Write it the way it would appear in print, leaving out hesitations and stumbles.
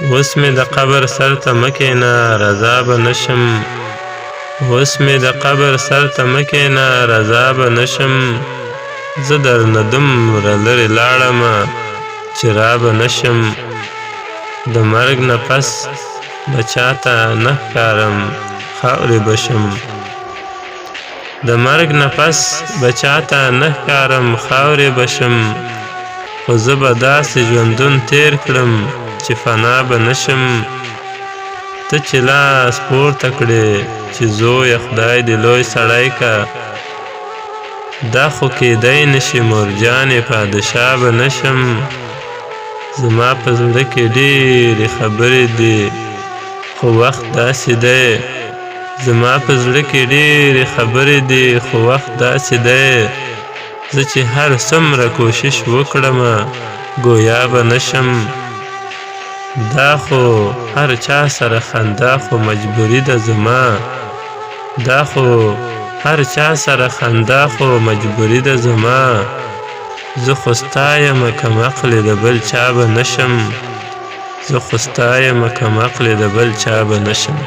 اوس مې د قبر سر ته مه کښېنه رضا به نشم. اوس مې د قبر سر ته مه کښېنه رضا به نشم. زه درنه دومره لرې لاړمه چې را به نشم. د مرګ نه پس به چاته نه ښکارم خاورې به شم. د مرګ نه پس به چاته نه ښکارم خاورې به شم. خو زه به داسې ژوندون تېر کړم چې فنا به نشم. ته چې لاس پورته کړې چې زویه خدای دې لوی سړی که. دا خو کیدی نشي مورجانې پادشاه به نشم. زما په زړه کې ډېرې خبرې دي خو وخت داسې دی. زما په زړه کې ډېرې خبرې دي خو وخت داسې دی. زه چې هر څومره کوشش وکړمه ګویا به نشم. دا خو هر چا سره خندا خو مجبوري ده زما. دا خو هر چا سره خندا خو مجبوري ده زما. زه خو ستا یمه کم عقلې د بل چا به نشم. زه خو ستا یمه کم عقلې د بل چا به نشم.